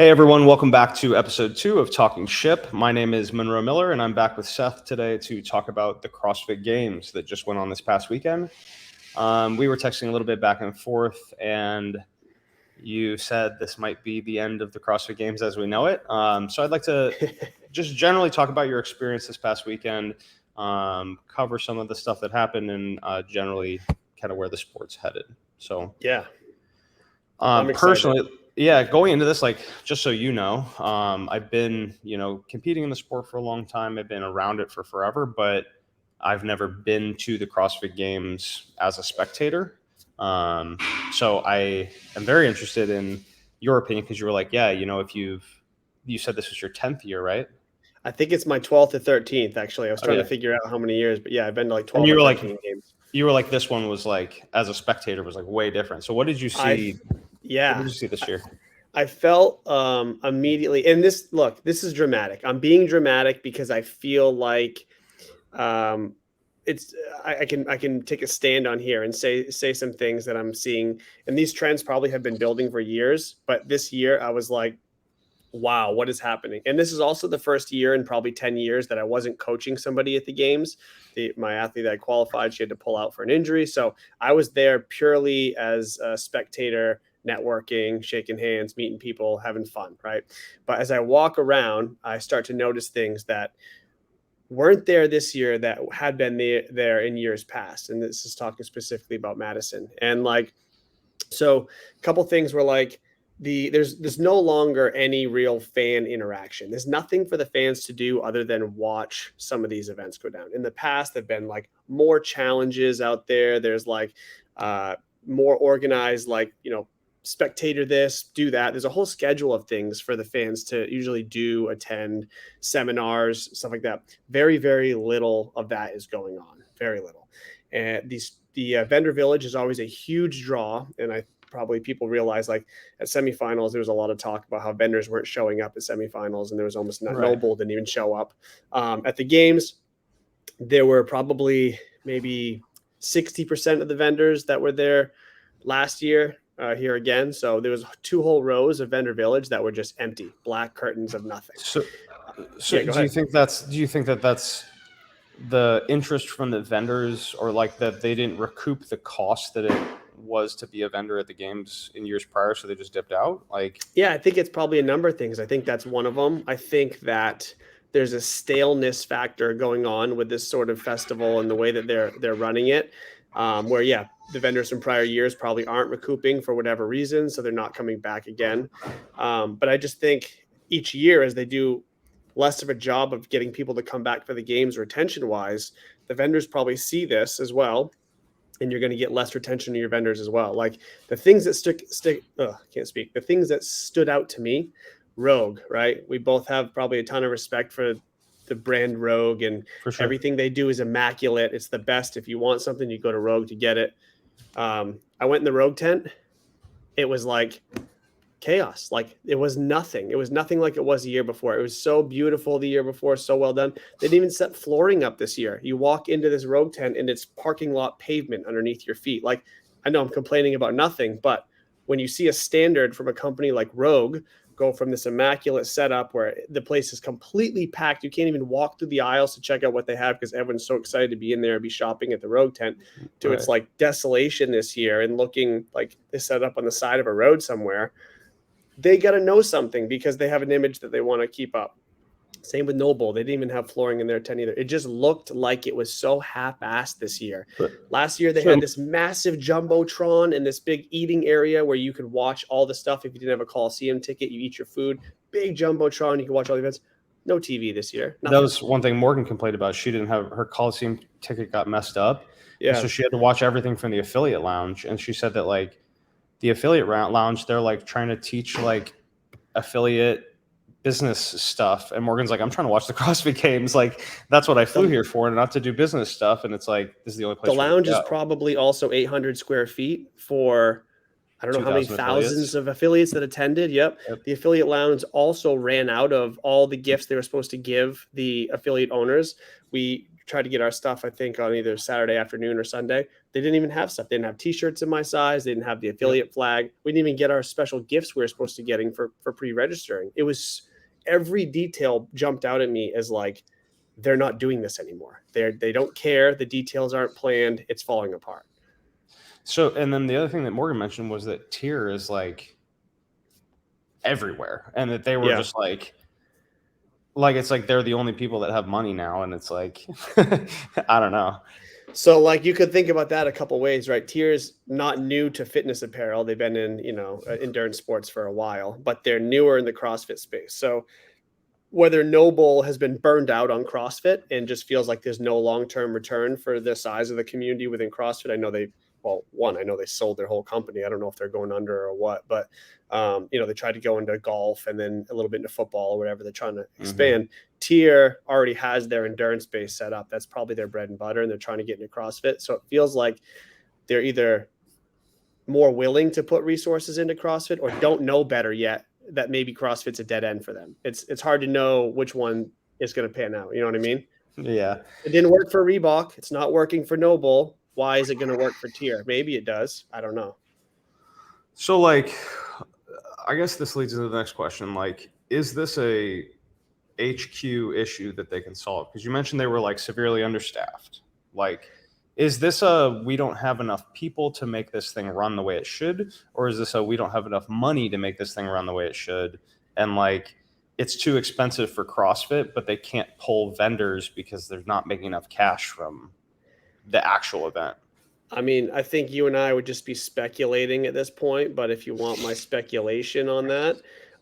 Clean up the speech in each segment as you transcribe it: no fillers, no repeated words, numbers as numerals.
Hey everyone, welcome back to episode 2 of Talking Ship. My name is Monroe Miller, and I'm back with Seth today to talk about the CrossFit Games that just went on this past weekend. We were texting a little bit back and forth, and you said this might be the end of the CrossFit Games as we know it. So I'd like to just generally talk about your experience this past weekend, cover some of the stuff that happened, and generally kind of where the sport's headed. So yeah, I'm excited. Personally, yeah, going into this, like, just so you know, I've been, competing in the sport for a long time. I've been around it for forever, but I've never been to the CrossFit Games as a spectator. So I am very interested in your opinion because you were like, yeah, if you said this was your 10th year, right? I think it's my 12th or 13th, actually. I was trying to figure out how many years, but yeah, I've been to like 12 or 13 games. You were like, this one was like, as a spectator, was like way different. So what did you see? What did you see this year? I felt immediately, and this is dramatic. I'm being dramatic because I feel like I can take a stand on here and say some things that I'm seeing, and these trends probably have been building for years, but this year I was like, wow, what is happening? And this is also the first year in probably 10 years that I wasn't coaching somebody at the games. My athlete that I qualified, she had to pull out for an injury. So I was there purely as a spectator, networking, shaking hands, meeting people, having fun, right? But as I walk around, I start to notice things that weren't there this year that had been there in years past. And this is talking specifically about Madison. And so a couple things were like, there's no longer any real fan interaction. There's nothing for the fans to do other than watch some of these events go down. In the past, there've been like more challenges out there. There's like more organized, spectator this, do that. There's a whole schedule of things for the fans to usually do, attend seminars, stuff like that. Very, very little of that is going on. Very little. And the vendor village is always a huge draw. And probably people realize, like, at semifinals, there was a lot of talk about how vendors weren't showing up at semifinals, and there was almost Noble didn't even show up. At the games, there were probably maybe 60% of the vendors that were there last year here again. So there was 2 whole rows of vendor village that were just empty, black curtains of nothing. So do you think that's the interest from the vendors, or like that they didn't recoup the cost that it was to be a vendor at the games in years prior, so they just dipped out? Yeah, I think it's probably a number of things. I think that's one of them. I think that there's a staleness factor going on with this sort of festival and the way that they're running it, where the vendors from prior years probably aren't recouping for whatever reason, so they're not coming back again. But I just think each year, as they do less of a job of getting people to come back for the games retention wise, the vendors probably see this as well, and you're going to get less retention to your vendors as well. Like the things that the things that stood out to me, Rogue, right? We both have probably a ton of respect for the brand Rogue, and everything they do is immaculate. It's the best. If you want something, you go to Rogue to get it. I went in the Rogue tent. It was like chaos. Like it was nothing. It was nothing like it was the year before. It was so beautiful the year before, so well done. They didn't even set flooring up this year. You walk into this Rogue tent and it's parking lot pavement underneath your feet. Like, I know I'm complaining about nothing, but when you see a standard from a company like Rogue go from this immaculate setup where the place is completely packed, you can't even walk through the aisles to check out what they have because everyone's so excited to be in there and be shopping at the Rogue tent, to its like desolation this year and looking like they set up on the side of a road somewhere. They got to know something because they have an image that they want to keep up. Same with Noble. They didn't even have flooring in their tent either. It just looked like it was so half-assed this year. Last year, they had this massive Jumbotron and this big eating area where you could watch all the stuff. If you didn't have a Coliseum ticket, you eat your food. Big Jumbotron. You can watch all the events. No TV this year. Nothing. That was one thing Morgan complained about. She didn't have her Coliseum ticket got messed up. Yeah. So she had to watch everything from the affiliate lounge. And she said that, like, the affiliate lounge, they're like trying to teach like affiliate business stuff. And Morgan's like, I'm trying to watch the CrossFit Games. Like, that's what I flew here for, and not to do business stuff. And it's like, this is the only place. The lounge is probably also 800 square feet for, I don't know how many thousands of affiliates that attended. Yep. The affiliate lounge also ran out of all the gifts they were supposed to give the affiliate owners. We tried to get our stuff, I think, on either Saturday afternoon or Sunday. They didn't even have stuff. They didn't have T-shirts in my size. They didn't have the affiliate flag. We didn't even get our special gifts we were supposed to getting for pre-registering. It was every detail jumped out at me as like, they're not doing this anymore. They don't care. The details aren't planned. It's falling apart. So, and then the other thing that Morgan mentioned was that tier is like everywhere, and that they were just like it's like they're the only people that have money now, and it's like I don't know. So like you could think about that a couple ways, right? Tier's not new to fitness apparel. They've been in, endurance sports for a while, but they're newer in the CrossFit space. So whether Noble has been burned out on CrossFit and just feels like there's no long-term return for the size of the community within CrossFit. I know they sold their whole company. I don't know if they're going under or what, but they tried to go into golf and then a little bit into football or whatever. They're trying to expand. Tier already has their endurance base set up. That's probably their bread and butter, and they're trying to get into CrossFit. So it feels like they're either more willing to put resources into CrossFit or don't know better yet that maybe CrossFit's a dead end for them. It's hard to know which one is going to pan out. You know what I mean? Yeah. It didn't work for Reebok. It's not working for Noble. Why is it going to work for Tier? Maybe it does. I don't know. So like, I guess this leads into the next question. Like, is this a HQ issue that they can solve? Because you mentioned they were like severely understaffed. Like, is this a we don't have enough people to make this thing run the way it should? Or is this a we don't have enough money to make this thing run the way it should? And like, it's too expensive for CrossFit, but they can't pull vendors because they're not making enough cash from the actual event. I mean, I think you and I would just be speculating at this point, but if you want my speculation on that,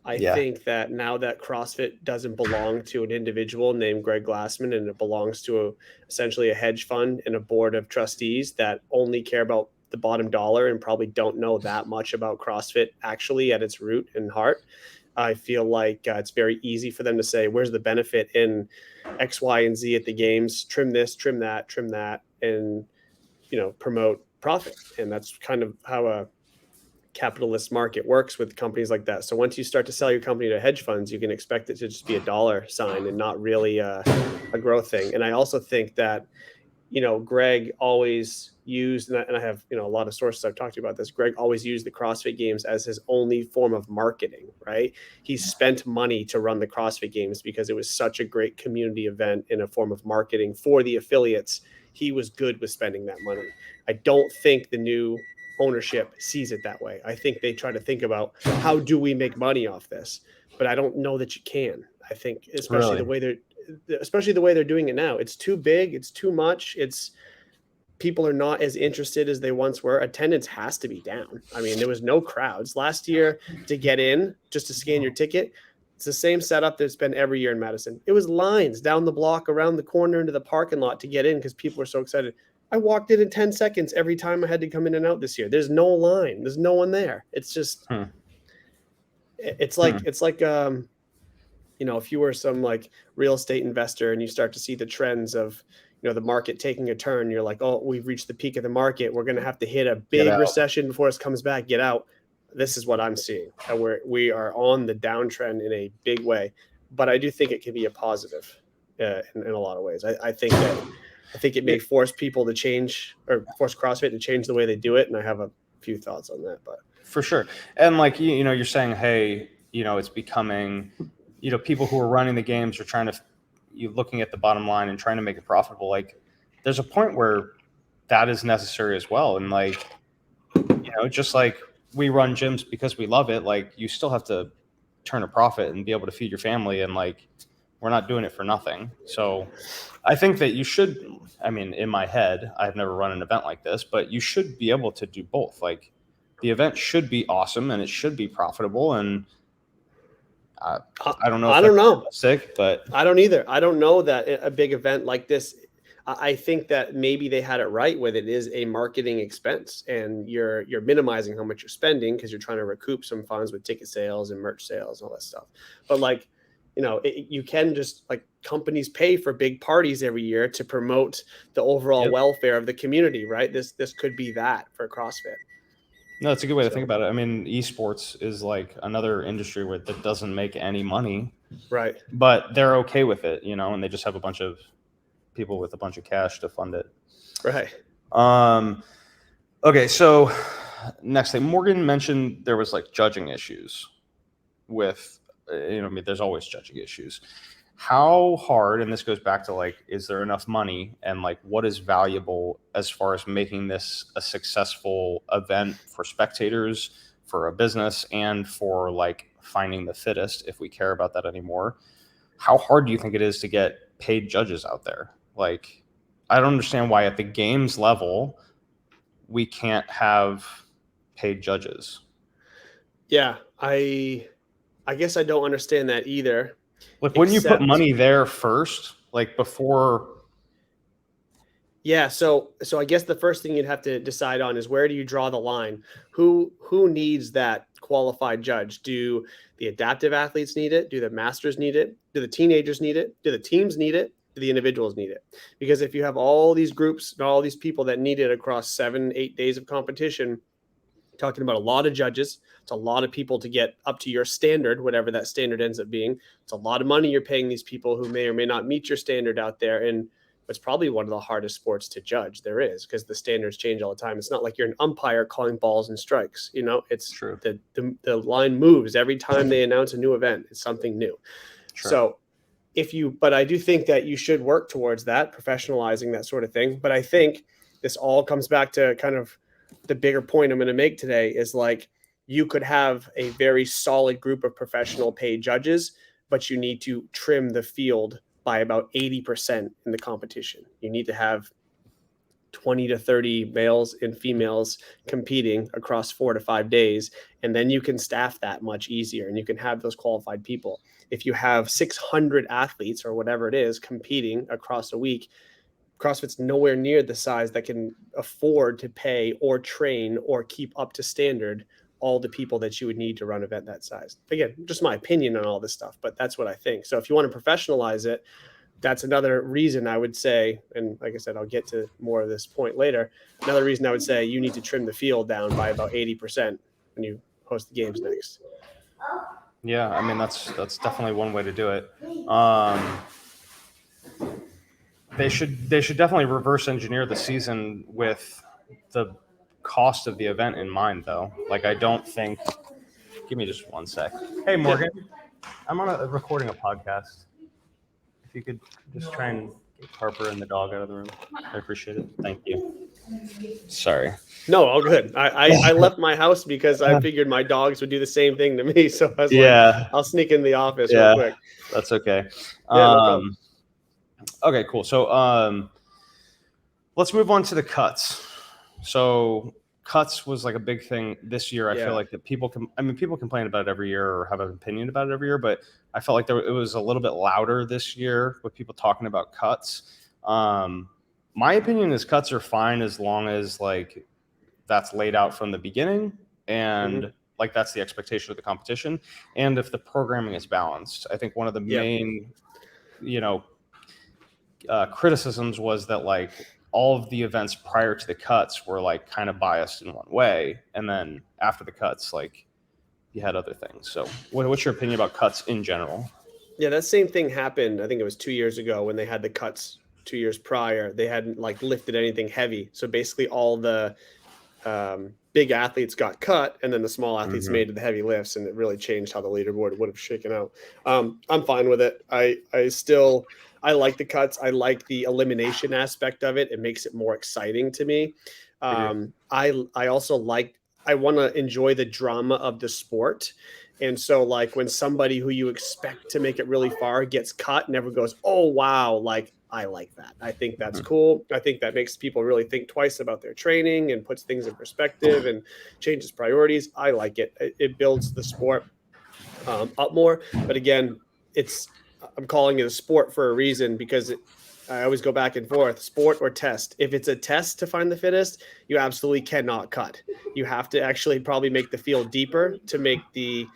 I think that now that CrossFit doesn't belong to an individual named Greg Glassman, and it belongs to essentially a hedge fund and a board of trustees that only care about the bottom dollar and probably don't know that much about CrossFit actually at its root and heart, I feel like it's very easy for them to say, where's the benefit in X, Y, and Z at the games? Trim this, trim that, and promote profit. And that's kind of how a capitalist market works with companies like that. So once you start to sell your company to hedge funds, you can expect it to just be a dollar sign and not really a growth thing. And I also think that, Greg always used, and I have, a lot of sources I've talked to about this. Greg always used the CrossFit Games as his only form of marketing, right? He spent money to run the CrossFit Games because it was such a great community event in a form of marketing for the affiliates. He was good with spending that money. I don't think the new ownership sees it that way. I think they try to think about how do we make money off this, but I don't know that you can. I think especially the way they're doing it now, it's too big, it's too much. People are not as interested as they once were. Attendance has to be down. I mean, there was no crowds last year to get in, just to scan your ticket. It's the same setup that's been every year in Madison. It was lines down the block, around the corner into the parking lot to get in because people were so excited. I walked in 10 seconds every time I had to come in and out this year. There's no line. There's no one there. It's just, it's like, if you were some like real estate investor and you start to see the trends of, the market taking a turn, you're like, oh, we've reached the peak of the market. We're going to have to hit a big recession before it comes back. Get out. This is what I'm seeing. And we are on the downtrend in a big way, but I do think it can be a positive in a lot of ways. I think it may force people to change, or force CrossFit to change the way they do it. And I have a few thoughts on that, but for sure. And like, you're saying, hey, it's becoming, people who are running the games are trying to, looking at the bottom line and trying to make it profitable. Like, there's a point where that is necessary as well. And like, just like we run gyms because we love it, like you still have to turn a profit and be able to feed your family. And like, we're not doing it for nothing. So I think that you should, in my head, I've never run an event like this, but you should be able to do both. Like, the event should be awesome and it should be profitable. And I don't know. I don't know. Sick, but I don't either. I don't know that a big event like this, I think that maybe they had it right with it is a marketing expense and you're minimizing how much you're spending because you're trying to recoup some funds with ticket sales and merch sales and all that stuff. But like, you can just, like, companies pay for big parties every year to promote the overall welfare of the community, right? This could be that for CrossFit. No, it's a good way to think about it. Esports is like another industry that doesn't make any money, right? But they're okay with it, and they just have a bunch of people with a bunch of cash to fund it. Right. Okay, so next thing, Morgan mentioned there was like judging issues with, I mean, there's always judging issues. How hard, and this goes back to like, is there enough money, and like what is valuable as far as making this a successful event for spectators, for a business, and for like finding the fittest, if we care about that anymore? How hard do you think it is to get paid judges out there? Like, I don't understand why at the games level we can't have paid judges. Yeah, I guess I don't understand that either. Like, wouldn't you put money there first, like before? Yeah, so I guess the first thing you'd have to decide on is, where do you draw the line? Who needs that qualified judge? Do the adaptive athletes need it? Do the masters need it? Do the teenagers need it? Do the teams need it? Do the individuals need it? Because if you have all these groups and all these people that need it across 7-8 days of competition, talking about a lot of judges, it's a lot of people to get up to your standard, whatever that standard ends up being. It's a lot of money you're paying these people who may or may not meet your standard out there. And it's probably one of the hardest sports to judge there is, because the standards change all the time. It's not like you're an umpire calling balls and strikes. It's true. The line moves every time they announce a new event. It's something new. True. So but I do think that you should work towards that, professionalizing that sort of thing. But I think this all comes back to kind of the bigger point I'm going to make today is, like, you could have a very solid group of professional paid judges, but you need to trim the field by about 80% in the competition. You need to have 20 to 30 males and females competing across 4 to 5 days. And then you can staff that much easier and you can have those qualified people. If you have 600 athletes or whatever it is competing across a week, CrossFit's nowhere near the size that can afford to pay or train or keep up to standard all the people that you would need to run an event that size. Again, just my opinion on all this stuff, but that's what I think. So if you want to professionalize it, that's another reason I would say, and like I said, I'll get to more of this point later. Another reason I would say you need to trim the field down by about 80% when you host the games next. Yeah, I mean, that's definitely one way to do it. They should definitely reverse engineer the season with the cost of the event in mind, though. Like, I don't think. Give me just one sec. Hey, Morgan, I'm recording a podcast. If you could just try and get Harper and the dog out of the room, I appreciate it. Thank you. Sorry. No, all good. I left my house because I figured my dogs would do the same thing to me. So I was like, I'll sneak in the office real quick. That's okay. Yeah, no problem. Okay, cool. So let's move on to the cuts. So cuts was like a big thing this year. I feel like that people complain about it every year or have an opinion about it every year, but I felt like it was a little bit louder this year with people talking about cuts. My opinion is cuts are fine as long as like that's laid out from the beginning and like that's the expectation of the competition. And if the programming is balanced, I think one of the main, criticisms was that like all of the events prior to the cuts were like kind of biased in one way, and then after the cuts, like you had other things. So what's your opinion about cuts in general? Yeah, that same thing happened. I think it was 2 years ago when they had the cuts. 2 years prior, they hadn't like lifted anything heavy. So basically all the big athletes got cut, and then the small athletes made the heavy lifts, and it really changed how the leaderboard would have shaken out. I'm fine with it. I like the cuts. I like the elimination aspect of it. It makes it more exciting to me. I also I want to enjoy the drama of the sport. And so like when somebody who you expect to make it really far gets cut and everyone goes, oh, wow. Like, I like that. I think that's cool. I think that makes people really think twice about their training and puts things in perspective and changes priorities. I like it. It builds the sport up more. But again, I'm calling it a sport for a reason, because I always go back and forth, sport or test. If it's a test to find the fittest, you absolutely cannot cut. You have to actually probably make the field deeper to make the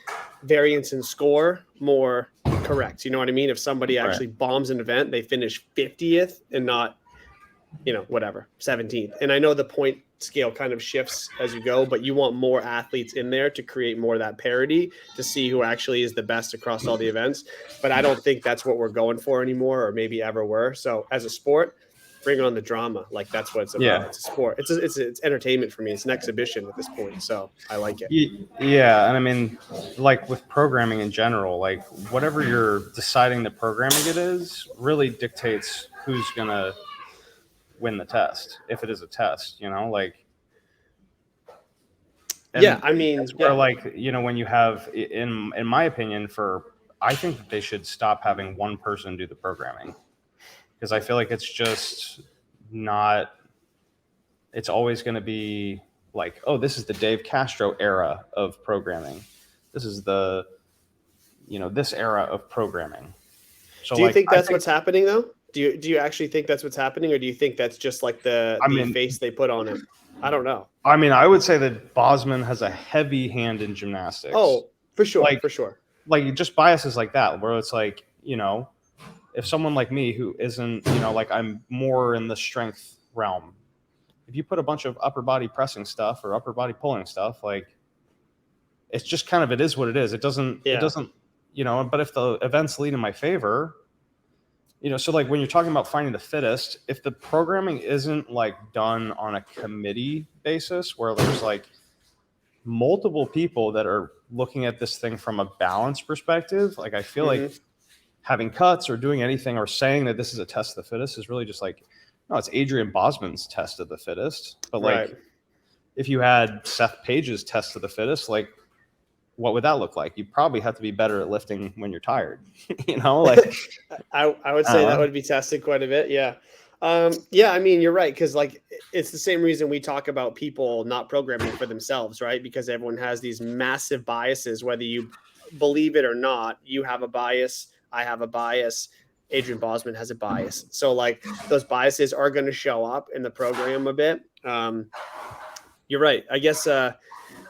variance in score more correct. You know what I mean? If somebody actually bombs an event, they finish 50th and not, whatever, 17th. And I know the point scale kind of shifts as you go, but you want more athletes in there to create more of that parity to see who actually is the best across all the events. But I don't think that's what we're going for anymore, or maybe ever were. So as a sport, bring on the drama. Like that's what it's about. Yeah. It's a sport. It's entertainment for me. It's an exhibition at this point. So I like it. Yeah, and I mean, like with programming in general, like whatever you're deciding the programming it is really dictates who's gonna win the test, if it is a test, like. And Yeah, I mean, that's where, like, when you have, in my opinion, I think that they should stop having one person do the programming, because I feel like it's just not. It's always going to be like, oh, this is the Dave Castro era of programming. This is the, this era of programming. So, do you like, think that's what's happening though? Do you actually think that's what's happening, or do you think that's just like the face they put on it? I don't know. I mean, I would say that Bosman has a heavy hand in gymnastics. Oh, for sure, like, for sure. Like just biases like that, where it's like, if someone like me who isn't, like I'm more in the strength realm, if you put a bunch of upper body pressing stuff or upper body pulling stuff, like it's just kind of, it is what it is. It doesn't, but if the events lead in my favor, so like when you're talking about finding the fittest, if the programming isn't like done on a committee basis where there's like multiple people that are looking at this thing from a balance perspective, like I feel like having cuts or doing anything or saying that this is a test of the fittest is really just like, no, it's Adrian Bosman's test of the fittest. But like, if you had Seth Page's test of the fittest, like what would that look like? You probably have to be better at lifting when you're tired, like I would say that would be tested quite a bit. Yeah. I mean, you're right. Cause like, it's the same reason we talk about people not programming for themselves, right? Because everyone has these massive biases, whether you believe it or not. You have a bias. I have a bias. Adrian Bosman has a bias. So like those biases are going to show up in the program a bit. You're right. I guess,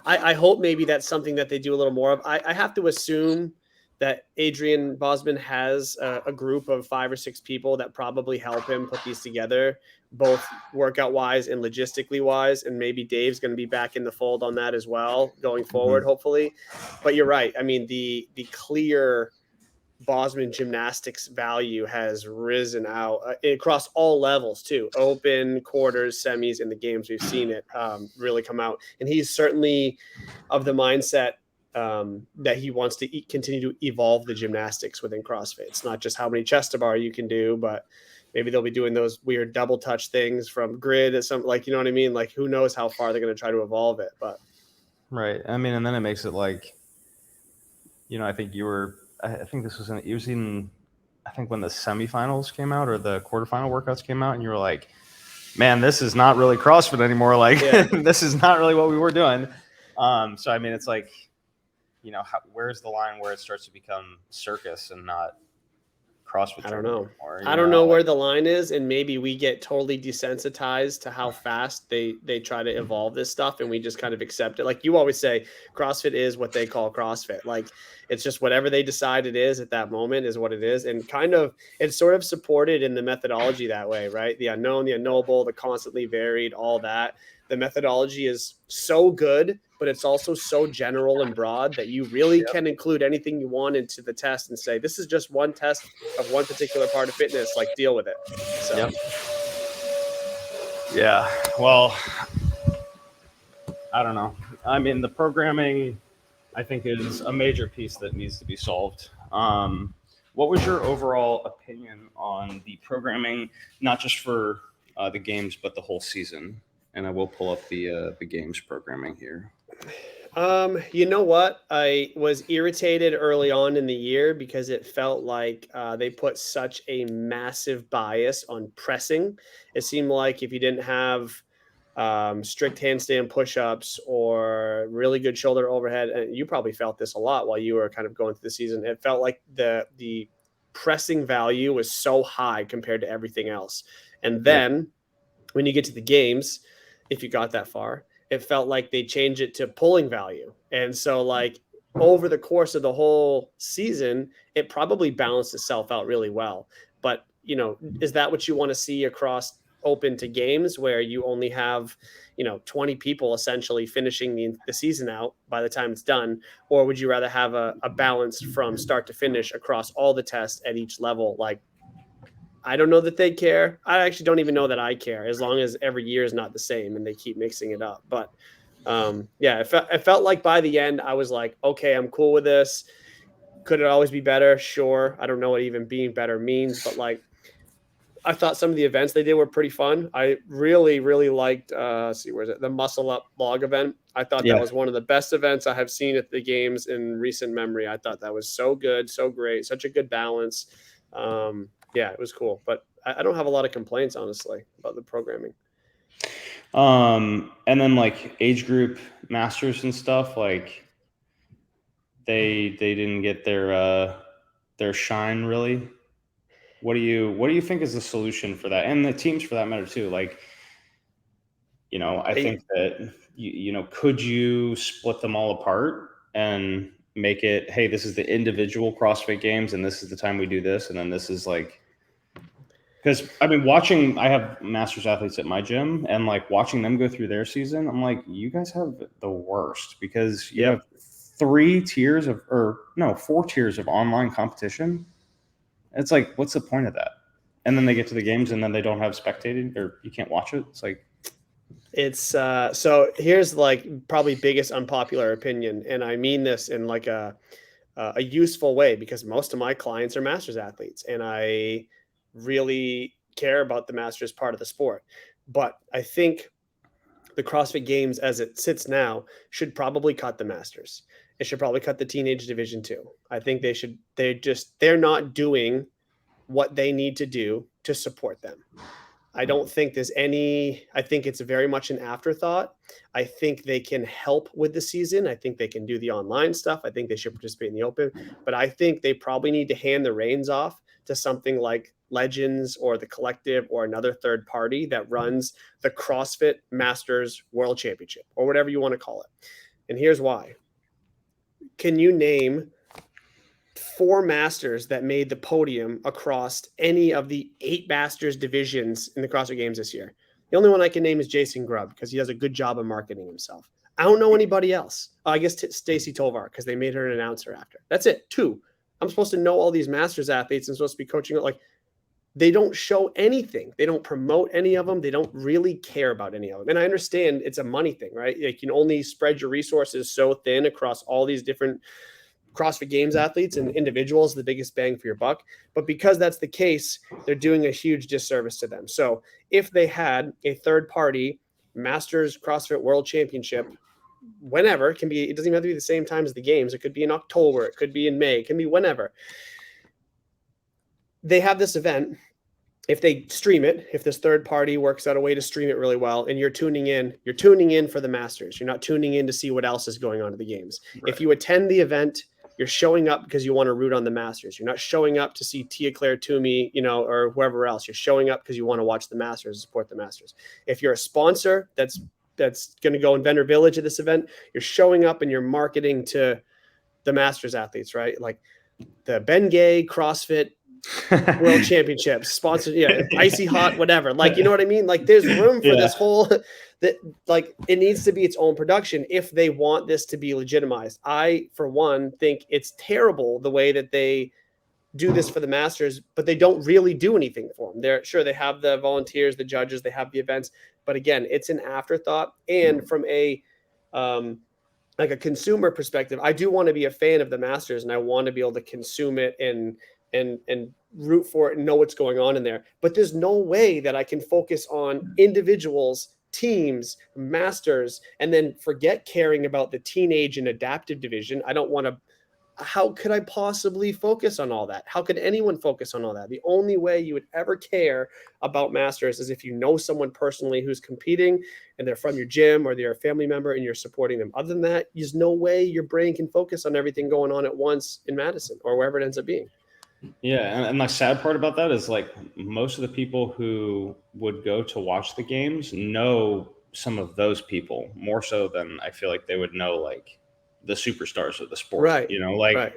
I hope maybe that's something that they do a little more of. I have to assume that Adrian Bosman has a group of 5 or 6 people that probably help him put these together, both workout wise and logistically wise. And maybe Dave's going to be back in the fold on that as well going forward, hopefully. But you're right. I mean, the clear Bosman gymnastics value has risen out across all levels too. Open, quarters, semis, and the games we've seen it really come out. And he's certainly of the mindset that he wants to continue to evolve the gymnastics within CrossFit. It's not just how many chest to bar you can do, but maybe they'll be doing those weird double touch things from grid or something, like, you know what I mean? Like who knows how far they're going to try to evolve it, but. Right. I mean, and then it makes it like, I think I think this was I think when the semifinals came out or the quarterfinal workouts came out, and you were like, man, this is not really CrossFit anymore. Like this is not really what we were doing. So, I mean, it's like, where's the line where it starts to become circus and not CrossFit? I don't know. Anymore, I don't know where the line is, and maybe we get totally desensitized to how fast they try to evolve this stuff, and we just kind of accept it. Like you always say, CrossFit is what they call CrossFit. Like it's just whatever they decide it is at that moment is what it is, and kind of it's sort of supported in the methodology that way, right? The unknown, the unknowable, the constantly varied, all that. The methodology is so good, but it's also so general and broad that you really can include anything you want into the test and say, this is just one test of one particular part of fitness, like deal with it. So, yeah, well, I don't know. I mean, the programming, I think, is a major piece that needs to be solved. What was your overall opinion on the programming, not just for the games, but the whole season? And I will pull up the games programming here. You know what? I was irritated early on in the year because it felt like they put such a massive bias on pressing. It seemed like if you didn't have strict handstand push-ups or really good shoulder overhead, and you probably felt this a lot while you were kind of going through the season, it felt like the pressing value was so high compared to everything else. And then when you get to the games, if you got that far, it felt like they changed it to pulling value. And so like over the course of the whole season, it probably balanced itself out really well. But, is that what you want to see across open to games where you only have, 20 people essentially finishing the season out by the time it's done? Or would you rather have a balance from start to finish across all the tests at each level? Like, I don't know that they care. I actually don't even know that I care, as long as every year is not the same and they keep mixing it up. But yeah, it felt like by the end, I was like, okay, I'm cool with this. Could it always be better? Sure. I don't know what even being better means, but like, I thought some of the events they did were pretty fun. I really, really liked, let's see, where's it? The Muscle Up log event. I thought that Yeah. was one of the best events I have seen at the games in recent memory. I thought that was so good, so great, such a good balance. Yeah, it was cool. But I don't have a lot of complaints, honestly, about the programming. And then like age group masters and stuff, like they didn't get their shine really. What do you think is the solution for that? And the teams for that matter too. Like, I think that could you split them all apart and make it, hey, this is the individual CrossFit Games and this is the time we do this, and then this is like, because I mean, I have masters athletes at my gym, and like watching them go through their season, I'm like, you guys have the worst, because you have 4 tiers of online competition. It's like, what's the point of that? And then they get to the games and then they don't have spectating, or you can't watch it. It's like, it's so here's like probably biggest unpopular opinion, and I mean this in like a useful way, because most of my clients are masters athletes and I really care about the masters part of the sport. But I think the CrossFit Games as it sits now should probably cut the masters. It should probably cut the teenage division too. I think they're not doing what they need to do to support them. I don't think I think it's very much an afterthought. I think they can help with the season. I think they can do the online stuff. I think they should participate in the open, but I think they probably need to hand the reins off to something like Legends or the Collective or another third party that runs the CrossFit Masters World Championship or whatever you want to call it. And here's why. Can you name 4 masters that made the podium across any of the 8 masters divisions in the CrossFit Games this year? The only one I can name is Jason Grubb, because he does a good job of marketing himself. I don't know anybody else. I guess Stacy Tovar, because they made her an announcer after. That's it. 2. I'm supposed to know all these masters athletes and supposed to be coaching. Like, they don't show anything. They don't promote any of them. They don't really care about any of them. And I understand it's a money thing, right? You can only spread your resources so thin across all these different CrossFit Games athletes, and individuals the biggest bang for your buck. But because that's the case, they're doing a huge disservice to them. So if they had a third party Masters CrossFit World Championship, whenever, it doesn't even have to be the same time as the games. It could be in October, it could be in May, it can be whenever. They have this event. If they stream it, if this third party works out a way to stream it really well, and you're tuning in for the Masters. You're not tuning in to see what else is going on at the games. Right. If you attend the event, you're showing up because you want to root on the Masters. You're not showing up to see Tia Claire Toomey, or whoever else. You're showing up because you want to watch the Masters and support the Masters. If you're a sponsor that's going to go in Vendor Village at this event, you're showing up and you're marketing to the Masters athletes, right? Like the Bengay CrossFit World Championships, sponsored, icy hot, whatever. Like, you know what I mean? Like, there's room for this whole that. Like, it needs to be its own production if they want this to be legitimized. I, for one, think it's terrible the way that they do this for the Masters, but they don't really do anything for them. They have the volunteers, the judges, they have the events, but again, it's an afterthought. And from a like a consumer perspective, I do want to be a fan of the Masters, and I want to be able to consume it and root for it and know what's going on in there. But there's no way that I can focus on individuals, teams, masters, and then forget caring about the teenage and adaptive division. I don't want to. How could I possibly focus on all that? How could anyone focus on all that? The only way you would ever care about masters is if you know someone personally who's competing and they're from your gym or they're a family member and you're supporting them. Other than that, there's no way your brain can focus on everything going on at once in Madison or wherever it ends up being. Yeah, and the sad part about that is, like, most of the people who would go to watch the games know some of those people more so than I feel like they would know, like, the superstars of the sport. Right. Right.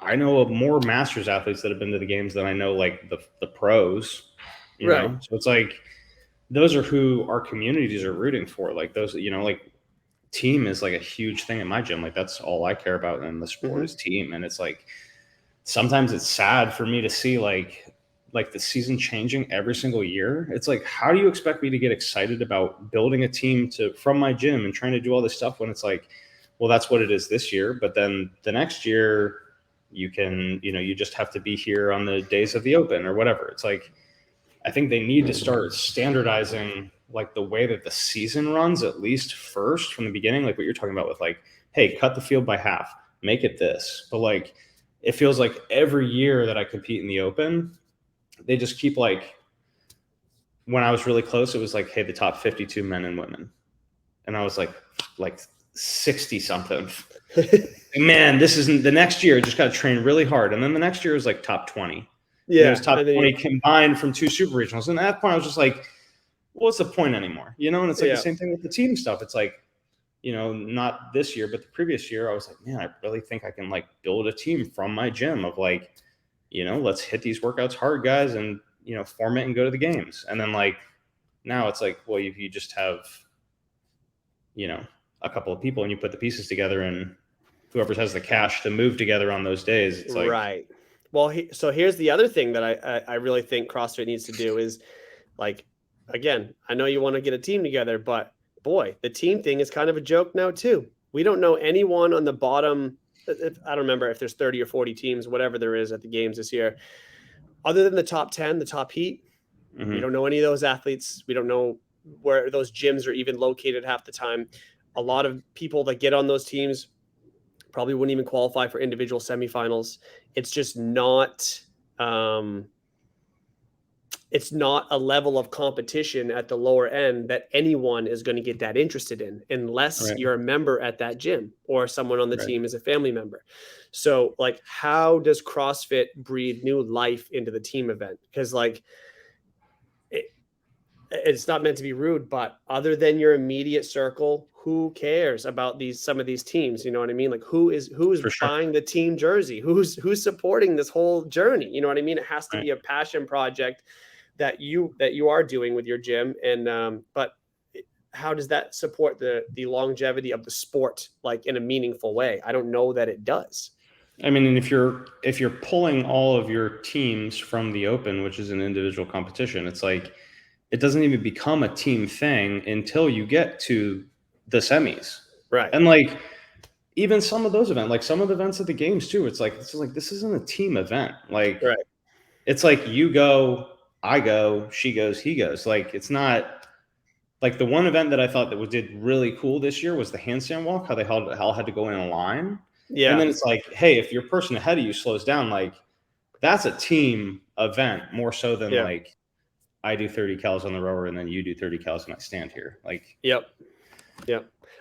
I know of more Masters athletes that have been to the games than I know, like, the pros. You know? So it's like, those are who our communities are rooting for. Like those, like team is like a huge thing in my gym. Like that's all I care about in the sport is team. And it's like, sometimes it's sad for me to see like the season changing every single year. It's like, how do you expect me to get excited about building a team from my gym and trying to do all this stuff when it's like, well, that's what it is this year. But then the next year you just have to be here on the days of the open or whatever. It's like, I think they need to start standardizing like the way that the season runs, at least first from the beginning, like what you're talking about with like, hey, cut the field by half, make it this. But like, it feels like every year that I compete in the open, they just keep like, when I was really close, it was like, hey, the top 52 men and women. And I was like 60 something. Man, this isn't the next year. Just got to train really hard. And then the next year was like top 20. Yeah. It was top 20 combined from 2 super regionals. And at that point I was just like, well, what's the point anymore? And it's like the same thing with the team stuff. It's like, not this year, but the previous year, I was like, man, I really think I can like build a team from my gym of like, let's hit these workouts hard, guys, and, form it and go to the games. And then like, now it's like, well, if you just have, a couple of people and you put the pieces together and whoever has the cash to move together on those days, it's like, right. Well, so here's the other thing that I really think CrossFit needs to do is like, again, I know you want to get a team together, but boy, the team thing is kind of a joke now too. We don't know anyone on the bottom. I don't remember if there's 30 or 40 teams, whatever there is at the games this year, other than the top 10, the top heat. Mm-hmm. We don't know any of those athletes. We don't know where those gyms are even located half the time. A lot of people that get on those teams probably wouldn't even qualify for individual semifinals. It's just not, it's not a level of competition at the lower end that anyone is going to get that interested in unless you're a member at that gym or someone on the team is a family member. So like, how does CrossFit breathe new life into the team event? Because like, it's not meant to be rude, but other than your immediate circle, who cares about some of these teams? You know what I mean? Like who is buying the team jersey? Who's supporting this whole journey? You know what I mean? It has to be a passion project that you are doing with your gym. And but how does that support the longevity of the sport, like in a meaningful way? I don't know that it does. I mean, and if you're pulling all of your teams from the open, which is an individual competition, it's like, it doesn't even become a team thing until you get to the semis. Right. And like, even some of those events, like some of the events at the games too, it's like, this isn't a team event. Like, it's like you go, I go, she goes, he goes. Like, it's not like the one event that I thought that did really cool this year was the handstand walk, how they all had to go in a line. Yeah. And then it's like, hey, if your person ahead of you slows down, like that's a team event more so than like, I do 30 cals on the rower and then you do 30 cals and I stand here. Like, Yep.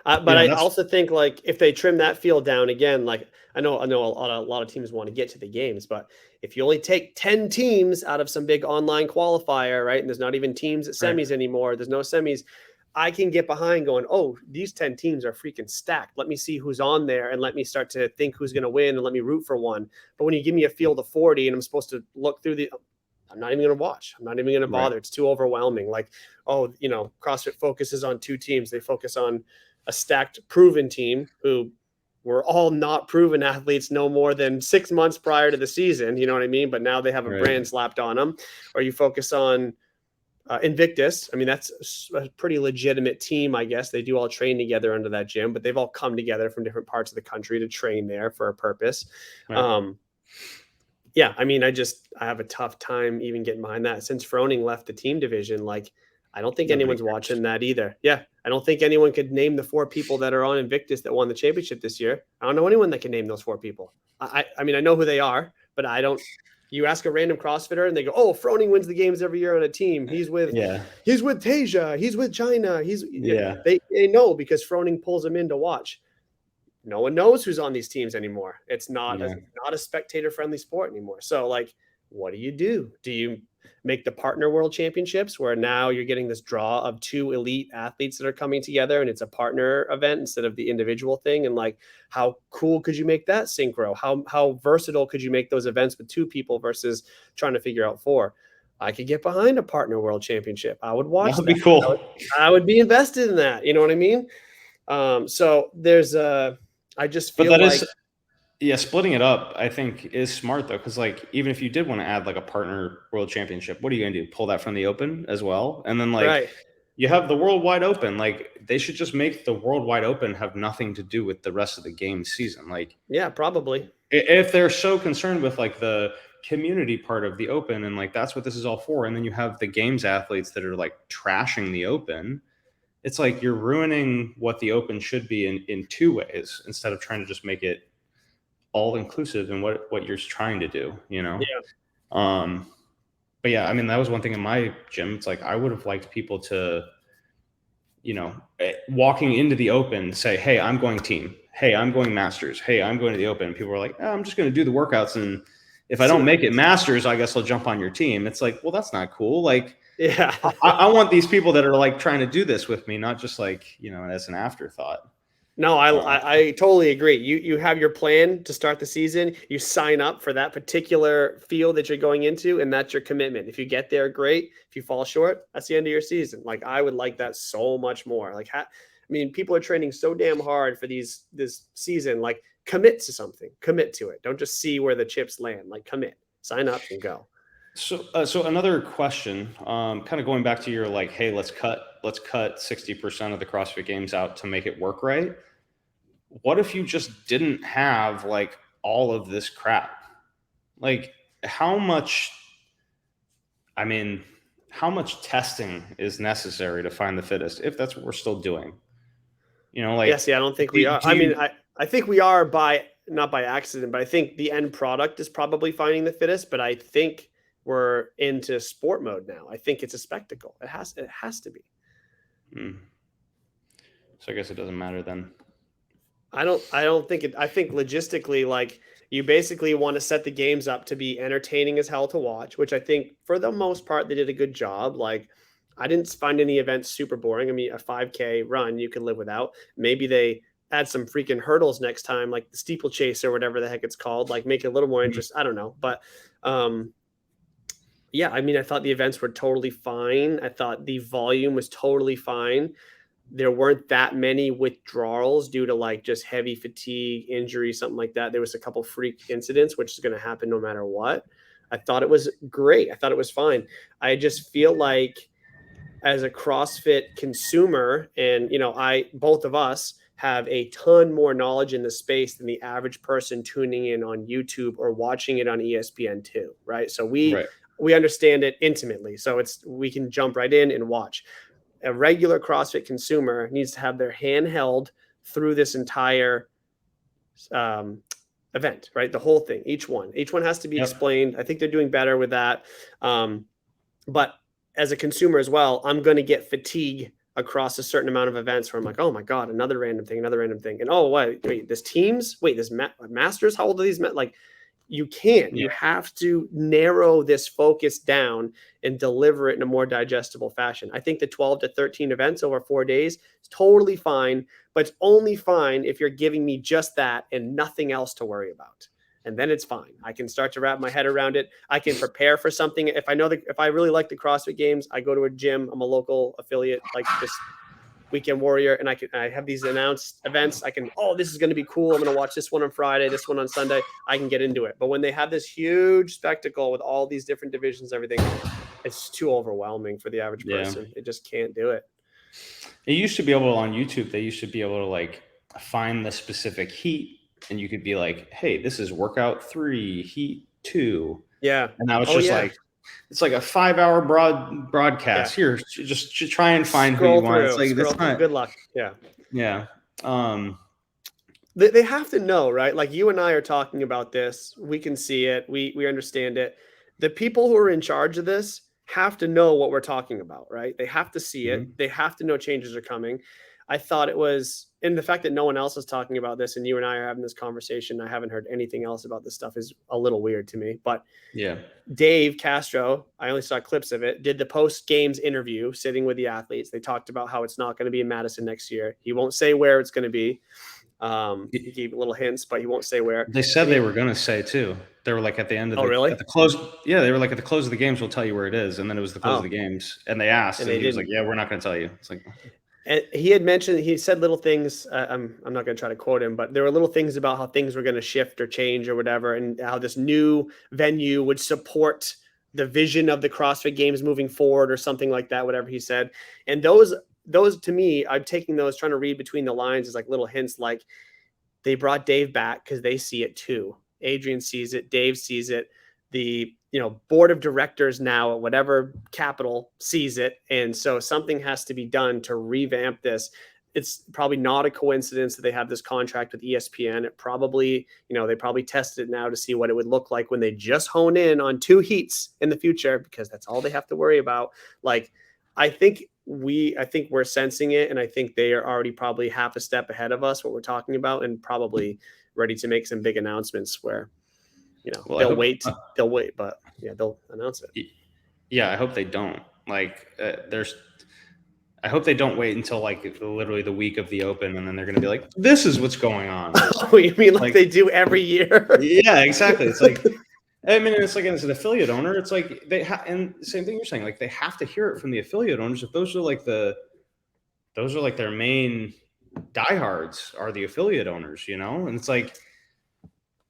But I also think like if they trim that field down again, like I know a lot of teams want to get to the games, but if you only take 10 teams out of some big online qualifier, right? And there's not even teams at semis anymore. There's no semis. I can get behind going, oh, these 10 teams are freaking stacked. Let me see who's on there and let me start to think who's going to win and let me root for one. But when you give me a field of 40 and I'm supposed to look through I'm not even going to watch. I'm not even going to bother. It's too overwhelming. Like, oh, CrossFit focuses on 2 teams. They focus on a stacked proven team who were all not proven athletes no more than 6 months prior to the season. You know what I mean? But now they have a brand slapped on them. Or you focus on Invictus. I mean, that's a pretty legitimate team, I guess. They do all train together under that gym, but they've all come together from different parts of the country to train there for a purpose. Yeah, I mean, I have a tough time even getting behind that. Since Froning left the team division, like, I don't think anyone's watching that either. Yeah, I don't think anyone could name the 4 people that are on Invictus that won the championship this year. I don't know anyone that can name those 4 people. I mean, I know who they are, but I don't. You ask a random CrossFitter and they go, "Oh, Froning wins the games every year on a team. He's with Tasia. He's with China. They know because Froning pulls them in to watch." No one knows who's on these teams anymore. It's not a spectator-friendly sport anymore. So, like, what do? Do you make the partner world championships where now you're getting this draw of 2 elite athletes that are coming together and it's a partner event instead of the individual thing? And like, how cool could you make that synchro? How versatile could you make those events with 2 people versus trying to figure out 4? I could get behind a partner world championship. I would watch That would that. be cool. I would be invested in that. You know what I mean? So there's I just But feel that like, is, yeah, splitting it up, I think, is smart though, because like even if you did want to add like a partner world championship, what are you gonna do? Pull that from the Open as well, and then like right. you have the World Wide Open. Like they should just make the World Wide Open have nothing to do with the rest of the game season. Like Yeah, probably. if they're so concerned with like the community part of the Open and like that's what this is all for, and then you have the games athletes that are like trashing the Open, it's like you're ruining what the Open should be in two ways instead of trying to just make it all inclusive in what you're trying to do, you know? Yeah. But yeah, I mean, that was one thing in my gym. It's like I would have liked people to, you know, walking into the Open say, hey, I'm going team. Hey, I'm going masters. Hey, I'm going to the Open. And people are like, oh, I'm just going to do the workouts. And if I See don't what make it happens. masters, I guess I'll jump on your team. It's like, well, that's not cool. Like, Yeah. I want these people that are like trying to do this with me, not just like, you know, as an afterthought. No, Um, I totally agree. You have your plan to start the season. You sign up for that particular field that you're going into, and that's your commitment. If you get there, great. If you fall short, that's the end of your season. Like I would like that so much more. Like, I mean, people are training so damn hard for this season. Like, commit to something. Commit to it. Don't just see where the chips land. Like, commit. Sign up and go. So another question, kind of going back to your like, hey, let's cut 60% of the CrossFit Games out to make it work right. What if you just didn't have like all of this crap? Like, how much? I mean, how much testing is necessary to find the fittest? If that's what we're still doing, you know, Yeah, like, see, I don't think we do, are. do I mean, you? I think we are by not by accident, but I think the end product is probably finding the fittest. But I think we're into sport mode now. I think it's a spectacle. It has to be. Hmm. So I guess it doesn't matter then. I don't think it. I think logistically, like you basically want to set the games up to be entertaining as hell to watch, which I think for the most part they did a good job. Like I didn't find any events super boring. I mean, a 5K run you can live without. Maybe they add some freaking hurdles next time, like the steeplechase or whatever the heck it's called. Like make it a little more Mhm. interesting. I don't know, but um, yeah, I mean, I thought the events were totally fine. I thought the volume was totally fine. There weren't that many withdrawals due to like just heavy fatigue, injury, something like that. There was a couple freak incidents, which is going to happen no matter what. I thought it was great. I thought it was fine. I just feel like as a CrossFit consumer, and I both of us have a ton more knowledge in the space than the average person tuning in on YouTube or watching it on ESPN2, right? So we Right. we understand it intimately. So we can jump right in and watch. A regular CrossFit consumer needs to have their hand held through this entire um, event, right? The whole thing, each one has to be Yep. explained. I think they're doing better with that. But as a consumer as well, I'm going to get fatigue across a certain amount of events where I'm like, oh my God, another random thing, and oh, wait, this teams, wait, this masters, how old are these? Like, you can't. Yeah. You have to narrow this focus down and deliver it in a more digestible fashion. I think the 12 to 13 events over 4 days is totally fine, but it's only fine if you're giving me just that and nothing else to worry about. And then it's fine. I can start to wrap my head around it. I can prepare for something. If I really like the CrossFit Games, I go to a gym. I'm a local affiliate, like just Weekend Warrior, and I have these announced events. This is going to be cool. I'm going to watch this one on Friday, this one on Sunday. I can get into it. But when they have this huge spectacle with all these different divisions, everything, it's too overwhelming for the average Yeah. person. It just can't do it. It used to be able on YouTube, they used to be able to like find the specific heat and you could be like, hey, this is workout 3, heat 2. Yeah. And now it's Oh just yeah. like, it's like a 5-hour broadcast. Yeah. Here, just try and find who you Scroll want. It's through. like, Scroll that's through. not, Good luck. Yeah. yeah. Um, They have to know, right? Like you and I are talking about this. We can see it. We understand it. The people who are in charge of this have to know what we're talking about, right? They have to see it. mhm. They have to know changes are coming. I thought it was, and the fact that no one else is talking about this and you and I are having this conversation, I haven't heard anything else about this stuff is a little weird to me. But Yeah. Dave Castro, I only saw clips of it, did the post games interview sitting with the athletes. They talked about how it's not going to be in Madison next year. He won't say where it's going to be. He gave little hints, but he won't say where. They said they were going to say too. They were like at the end of really? at the close. Yeah, they were like at the close of the games, we'll tell you where it is. And then it was the close of the Oh, games. And they asked, and and they he was like, didn't. yeah, we're not going to tell you. It's like, And he had mentioned, he said little things. I'm not going to try to quote him, but there were little things about how things were going to shift or change or whatever, and how this new venue would support the vision of the CrossFit Games moving forward or something like that, whatever he said. And those to me, I'm taking those, trying to read between the lines as like little hints, like they brought Dave back because they see it too. Adrian sees it, Dave sees it, the board of directors now at whatever capital sees it, and so something has to be done to revamp this. It's probably not a coincidence that they have this contract with ESPN. It probably, they probably tested it now to see what it would look like when they just hone in on 2 heats in the future, because that's all they have to worry about. Like, I think we're sensing it, and I think they are already probably half a step ahead of us, what we're talking about, and probably ready to make some big announcements where, well, they'll wait, but yeah, they'll announce it. Yeah, I hope they don't. Like, I hope they don't wait until like literally the week of the Open, and then they're going to be like, "This is what's going on." Oh, you mean like they do every year? Yeah, exactly. It's like, I mean, it's like as an affiliate owner, it's like and same thing you're saying. Like they have to hear it from the affiliate owners. If those are like their main diehards are the affiliate owners, and it's like,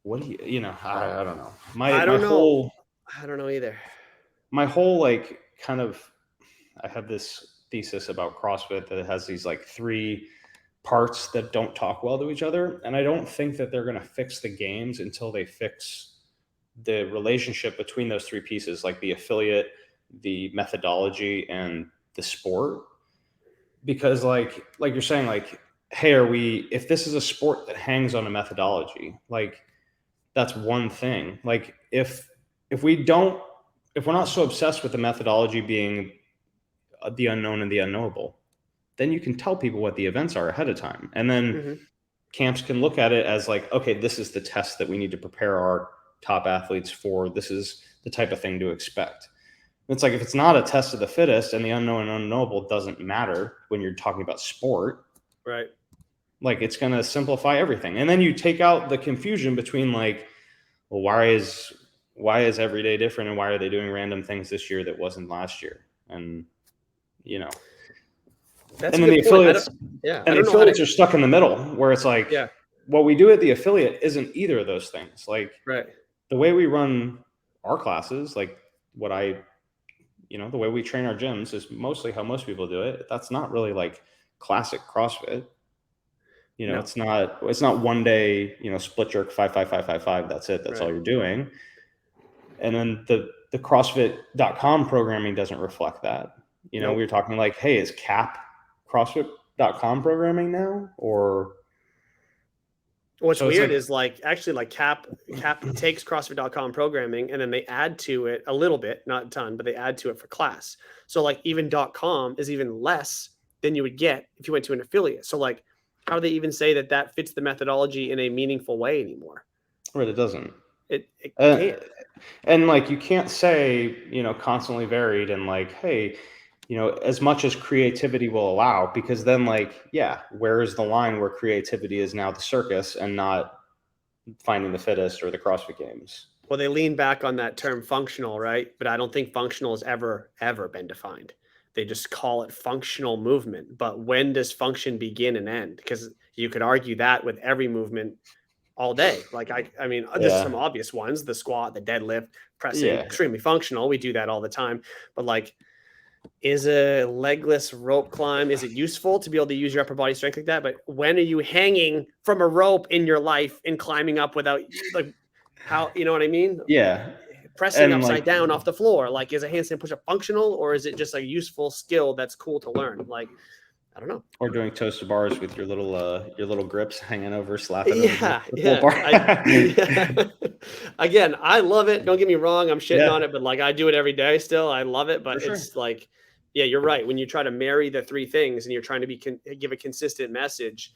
what do I don't know. I don't know. I don't know either. My whole like kind of, I have this thesis about CrossFit that it has these like 3 parts that don't talk well to each other, and I don't think that they're going to fix the games until they fix the relationship between those 3 pieces, like the affiliate, the methodology, and the sport. Because like you're saying, like, hey, if this is a sport that hangs on a methodology, like that's one thing. Like if we're not so obsessed with the methodology being the unknown and the unknowable, then you can tell people what the events are ahead of time. And then camps can look at it as like, okay, this is the test that we need to prepare our top athletes for. This is the type of thing to expect. It's like, if it's not a test of the fittest and the unknown and unknowable doesn't matter when you're talking about sport, right? Like it's going to simplify everything. And then you take out the confusion between like, well, why is every day different, and why are they doing random things this year that wasn't last year? And that's and a then good the point. affiliates, and the affiliates are stuck in the middle, where it's like, what we do at the affiliate isn't either of those things. Like, the way we run our classes, like the way we train our gyms is mostly how most people do it. That's not really like classic CrossFit. No. It's not one day, split jerk 5-5-5-5-5. That's it. That's all you're doing. And then the CrossFit.com programming doesn't reflect that. We were talking like, hey, is CAP CrossFit.com programming now? Or what's weird is like, actually, like CAP takes CrossFit.com programming, and then they add to it a little bit, not a ton, but they add to it for class. So like even .com is even less than you would get if you went to an affiliate. So like, how do they even say that fits the methodology in a meaningful way anymore? Right, it doesn't. It can't. And like, you can't say, constantly varied and like, hey, as much as creativity will allow, because then like, where is the line where creativity is now the circus and not finding the fittest or the CrossFit Games? Well, they lean back on that term functional, right? But I don't think functional has ever been defined. They just call it functional movement. But when does function begin and end? Because you could argue that with every movement all day. Like, I mean, there's some obvious ones: the squat, the deadlift, pressing, extremely functional. We do that all the time. But like, is a legless rope climb, is it useful to be able to use your upper body strength like that? But when are you hanging from a rope in your life and climbing up without, like, how, you know what I mean? Yeah. Pressing upside down off the floor. Like, is a handstand push-up functional, or is it just a useful skill that's cool to learn? Like, I don't know. Or doing toes to bars with your little grips hanging over, slapping over the pull bar. Again, I love it. Don't get me wrong. I'm shitting on it, but like, I do it every day still. I love it, but it's like, you're right. When you try to marry the 3 things and you're trying to give a consistent message,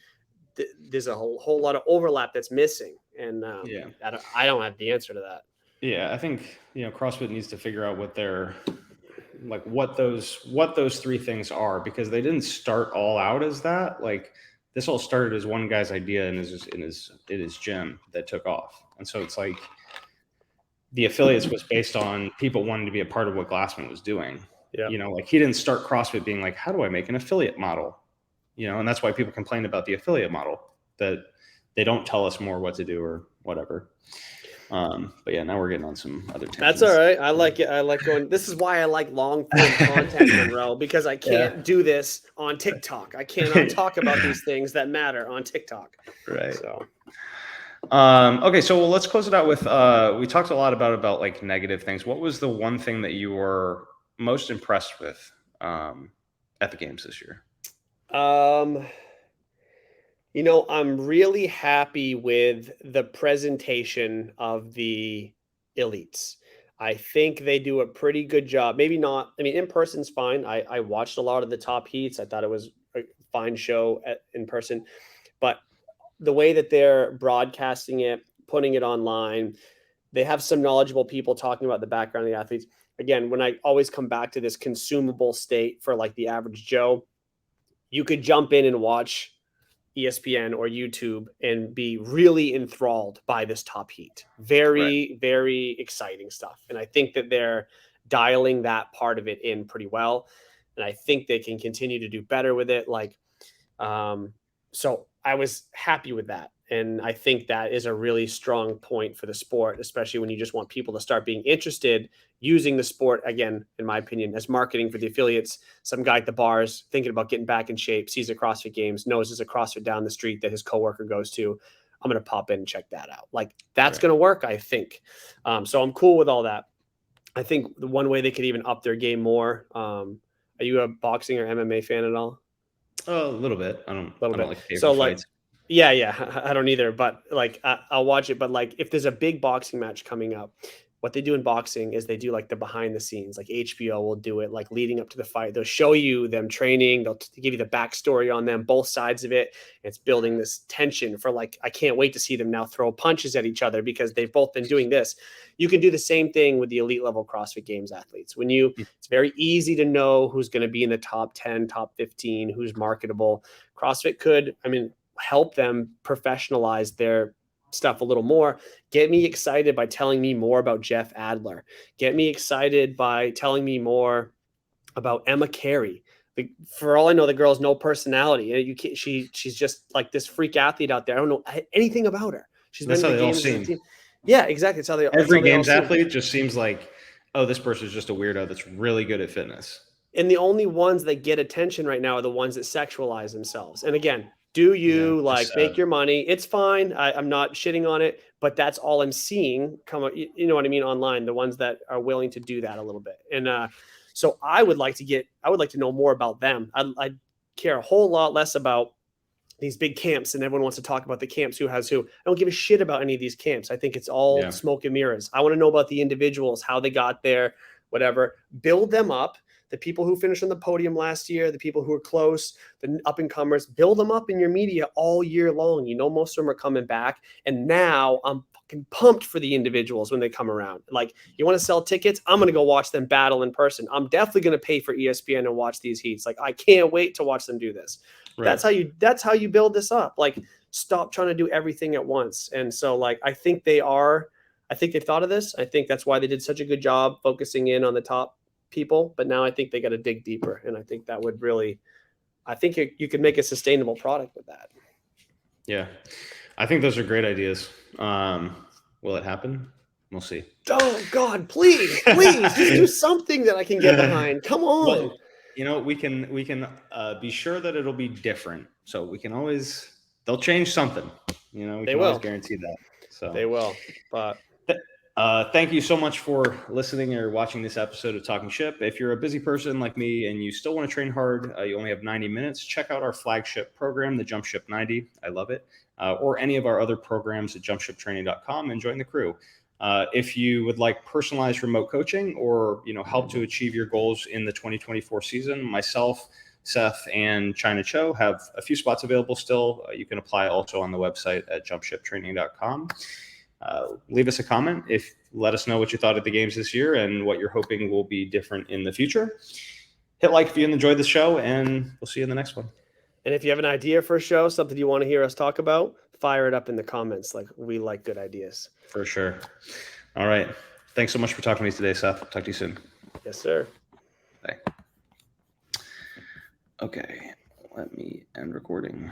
there's a whole lot of overlap that's missing. And I don't have the answer to that. Yeah, I think CrossFit needs to figure out what those 3 things are, because they didn't start all out as that. Like, this all started as one guy's idea in his gym that took off. And so it's like the affiliates was based on people wanting to be a part of what Glassman was doing. Yeah. You know, like he didn't start CrossFit being like, how do I make an affiliate model? You know, and that's why people complain about the affiliate model, that they don't tell us more what to do or whatever. But yeah, now we're getting on some other tangents. That's all right. I like it. I like going. This is why I like long form content, Monroe, because I can't do this on TikTok. I cannot talk about these things that matter on TikTok. Right. So, okay. So let's close it out with, we talked a lot about like negative things. What was the one thing that you were most impressed with, at the games this year? You know, I'm really happy with the presentation of the elites. I think they do a pretty good job. Maybe not. I mean, in person's fine. I watched a lot of the top heats. I thought it was a fine show in person, but the way that they're broadcasting it, putting it online, they have some knowledgeable people talking about the background of the athletes. Again, when I always come back to this consumable state for like the average Joe, you could jump in and watch ESPN or YouTube and be really enthralled by this top heat. Very, very exciting stuff. And I think that they're dialing that part of it in pretty well. And I think they can continue to do better with it. Like, so I was happy with that. And I think that is a really strong point for the sport, especially when you just want people to start being interested using the sport, again, in my opinion, as marketing for the affiliates. Some guy at the bars thinking about getting back in shape, sees a CrossFit Games, knows there's a CrossFit down the street that his coworker goes to. I'm going to pop in and check that out. Like, that's going to work, I think. So I'm cool with all that. I think the one way they could even up their game more. Are you a boxing or MMA fan at all? A little bit. I don't like favorite so fights. Like, yeah, I don't either. But like, I'll watch it. But like, if there's a big boxing match coming up, what they do in boxing is they do like the behind the scenes. Like HBO will do it, like leading up to the fight. They'll show you them training. They'll give you the backstory on them, both sides of it. It's building this tension for like, I can't wait to see them now throw punches at each other because they've both been doing this. You can do the same thing with the elite level CrossFit Games athletes. It's very easy to know who's going to be in the top 10, top 15, who's marketable. CrossFit could, help them professionalize their stuff a little more. Get me excited by telling me more about Jeff Adler. Get me excited by telling me more about Emma Carey. For all I know, the girl has no personality. She's just like this freak athlete out there. I don't know anything about her. That's how they all seem. Yeah, exactly. It's how they. Every games athlete just seems like, oh, this person's just a weirdo that's really good at fitness. And the only ones that get attention right now are the ones that sexualize themselves. And again, do you make your money? It's fine. I'm not shitting on it, but that's all I'm seeing come up. You know what I mean? Online, the ones that are willing to do that a little bit. And so I would like to know more about them. I care a whole lot less about these big camps, and everyone wants to talk about the camps, who has who. I don't give a shit about any of these camps. I think it's all smoke and mirrors. I want to know about the individuals, how they got there, whatever. Build them up. The people who finished on the podium last year, the people who are close, the up-and-comers, build them up in your media all year long. You know, most of them are coming back. And now I'm fucking pumped for the individuals when they come around. Like, you want to sell tickets? I'm going to go watch them battle in person. I'm definitely going to pay for ESPN and watch these heats. Like, I can't wait to watch them do this. Right. That's how you build this up. Like, stop trying to do everything at once. And so, like, I think they've thought of this. I think that's why they did such a good job focusing in on the top people, but now I think they got to dig deeper, and I think that would really, you could make a sustainable product with that. Yeah, I think those are great ideas. Will it happen? We'll see. Oh God, please just do something that I can get behind. Come on. Well, you know, we can be sure that it'll be different. So we can always, they'll change something. You know, we can always guarantee that. So they will, but. Thank you so much for listening or watching this episode of Talking Ship. If you're a busy person like me and you still want to train hard, you only have 90 minutes, check out our flagship program, the Jump Ship 90. I love it. Or any of our other programs at jumpshiptraining.com and join the crew. If you would like personalized remote coaching or, help to achieve your goals in the 2024 season, myself, Seth, and China Cho have a few spots available still. You can apply also on the website at jumpshiptraining.com. Leave us a comment. Let us know what you thought of the games this year and what you're hoping will be different in the future. Hit like if you enjoyed the show, and we'll see you in the next one. And if you have an idea for a show, something you want to hear us talk about, fire it up in the comments. Like, we like good ideas. For sure. All right. Thanks so much for talking to me today, Seth. Talk to you soon. Yes, sir. Bye. Okay. Let me end recording.